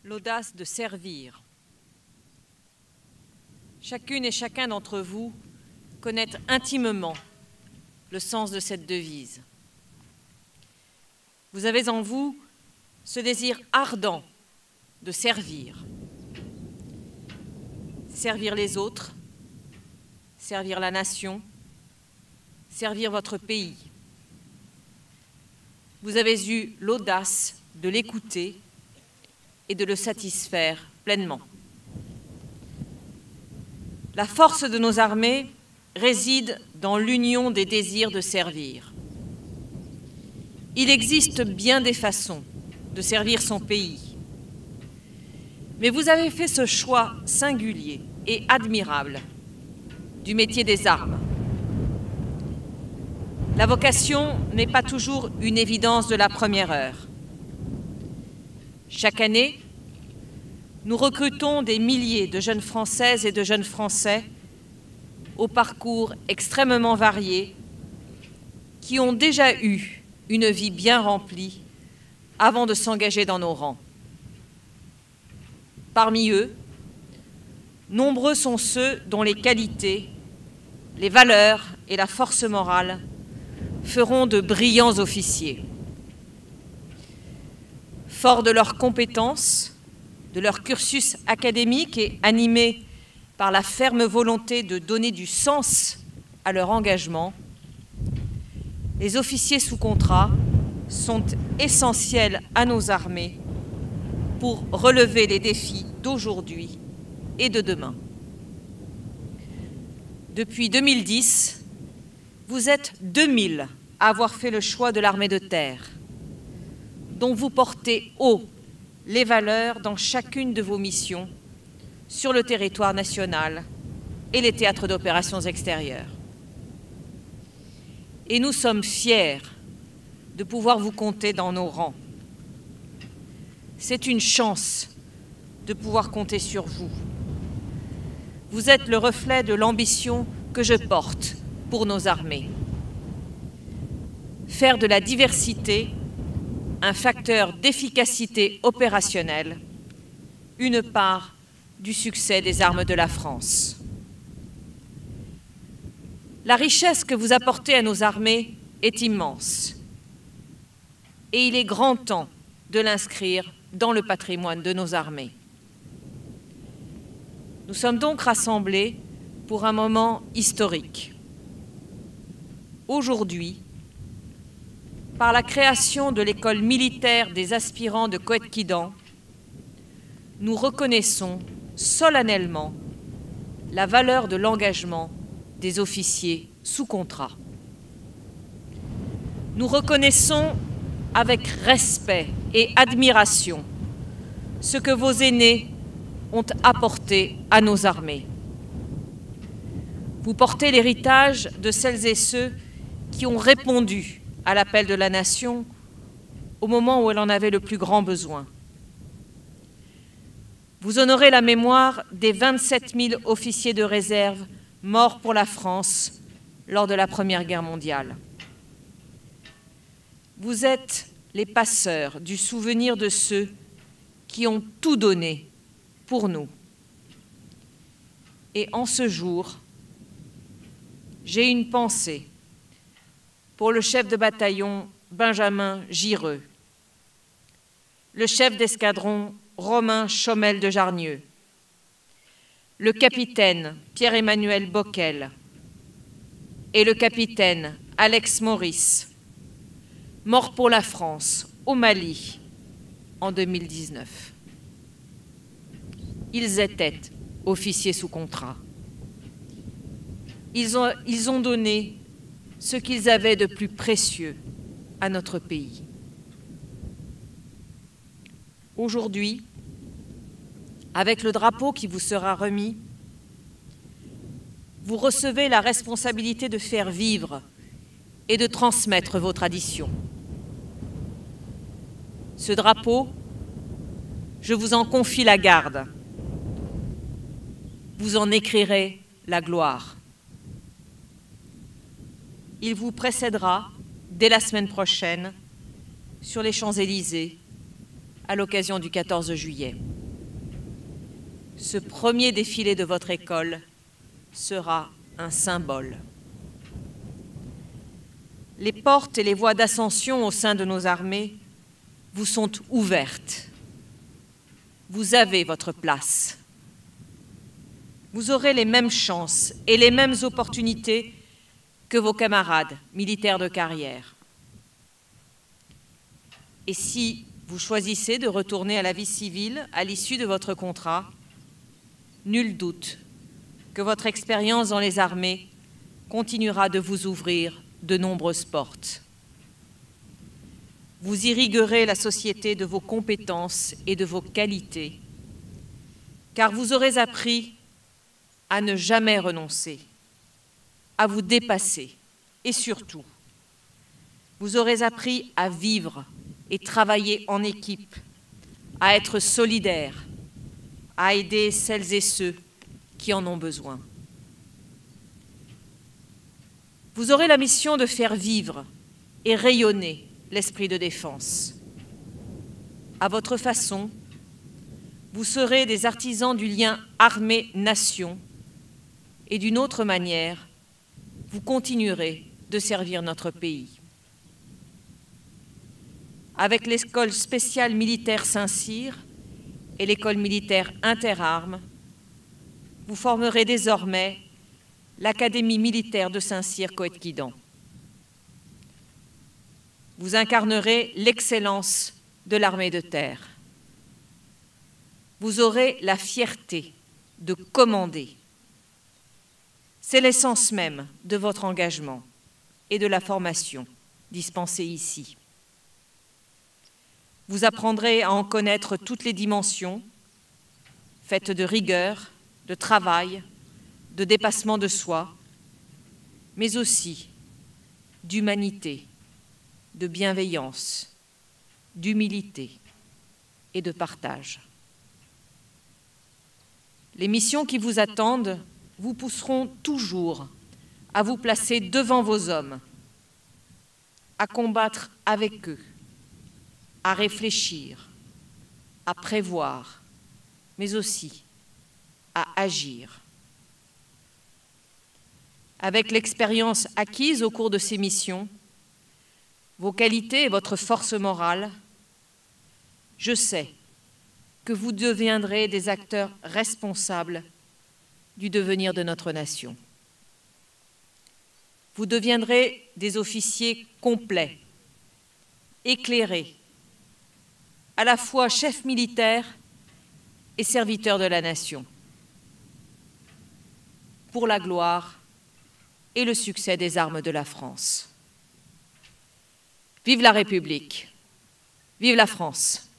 l'audace de servir. Chacune et chacun d'entre vous connaît intimement le sens de cette devise. Vous avez en vous ce désir ardent de servir. Servir les autres, servir la nation, servir votre pays. Vous avez eu l'audace de l'écouter et de le satisfaire pleinement. La force de nos armées réside dans l'union des désirs de servir. Il existe bien des façons de servir son pays. Mais vous avez fait ce choix singulier et admirable du métier des armes. La vocation n'est pas toujours une évidence de la première heure. Chaque année, nous recrutons des milliers de jeunes Françaises et de jeunes Français au parcours extrêmement varié qui ont déjà eu une vie bien remplie avant de s'engager dans nos rangs. Parmi eux, nombreux sont ceux dont les qualités, les valeurs et la force morale feront de brillants officiers. Forts de leurs compétences, de leur cursus académique et animés par la ferme volonté de donner du sens à leur engagement, les officiers sous contrat sont essentiels à nos armées pour relever les défis d'aujourd'hui et de demain. Depuis 2010, vous êtes 2000 à avoir fait le choix de l'armée de terre, dont vous portez haut les valeurs dans chacune de vos missions sur le territoire national et les théâtres d'opérations extérieures. Et nous sommes fiers de pouvoir vous compter dans nos rangs. C'est une chance de pouvoir compter sur vous. Vous êtes le reflet de l'ambition que je porte pour nos armées. Faire de la diversité un facteur d'efficacité opérationnelle, une part du succès des armes de la France. La richesse que vous apportez à nos armées est immense et il est grand temps de l'inscrire dans le patrimoine de nos armées. Nous sommes donc rassemblés pour un moment historique. Aujourd'hui, par la création de l'école militaire des aspirants de Coët-Quidan, nous reconnaissons solennellement la valeur de l'engagement des officiers sous contrat. Nous reconnaissons avec respect et admiration ce que vos aînés ont apporté à nos armées. Vous portez l'héritage de celles et ceux qui ont répondu à l'appel de la nation au moment où elle en avait le plus grand besoin. Vous honorez la mémoire des 27 000 officiers de réserve morts pour la France lors de la Première Guerre mondiale. Vous êtes les passeurs du souvenir de ceux qui ont tout donné pour nous. Et en ce jour, j'ai une pensée pour le chef de bataillon Benjamin Gireux, le chef d'escadron Romain Chomel de Jarnieux, le capitaine Pierre-Emmanuel Bockel et le capitaine Alex Maurice, morts pour la France au Mali en 2019. Ils étaient officiers sous contrat. Ils ont donné ce qu'ils avaient de plus précieux à notre pays. Aujourd'hui, avec le drapeau qui vous sera remis, vous recevez la responsabilité de faire vivre et de transmettre vos traditions. Ce drapeau, je vous en confie la garde. Vous en écrirez la gloire. Il vous précédera dès la semaine prochaine sur les Champs-Élysées à l'occasion du 14 juillet. ce premier défilé de votre école sera un symbole. Les portes et les voies d'ascension au sein de nos armées vous sont ouvertes. Vous avez votre place. Vous aurez les mêmes chances et les mêmes opportunités que vos camarades militaires de carrière. Et si vous choisissez de retourner à la vie civile à l'issue de votre contrat, nul doute que votre expérience dans les armées continuera de vous ouvrir de nombreuses portes. Vous irriguerez la société de vos compétences et de vos qualités, car vous aurez appris à ne jamais renoncer, à vous dépasser et surtout, vous aurez appris à vivre et travailler en équipe, à être solidaire, à aider celles et ceux qui en ont besoin. Vous aurez la mission de faire vivre et rayonner l'esprit de défense. À votre façon, vous serez des artisans du lien armée-nation et d'une autre manière, vous continuerez de servir notre pays. Avec l'école spéciale militaire Saint-Cyr et l'école militaire interarmes, vous formerez désormais l'Académie militaire de Saint-Cyr-Coëtquidan. Vous incarnerez l'excellence de l'armée de terre. Vous aurez la fierté de commander. C'est l'essence même de votre engagement et de la formation dispensée ici. Vous apprendrez à en connaître toutes les dimensions, faites de rigueur, de travail, de dépassement de soi, mais aussi d'humanité, de bienveillance, d'humilité et de partage. Les missions qui vous attendent vous pousseront toujours à vous placer devant vos hommes, à combattre avec eux, à réfléchir, à prévoir, mais aussi à agir. Avec l'expérience acquise au cours de ces missions, vos qualités et votre force morale, je sais que vous deviendrez des acteurs responsables du devenir de notre nation. Vous deviendrez des officiers complets, éclairés, à la fois chefs militaires et serviteurs de la nation, pour la gloire et le succès des armes de la France. Vive la République, vive la France!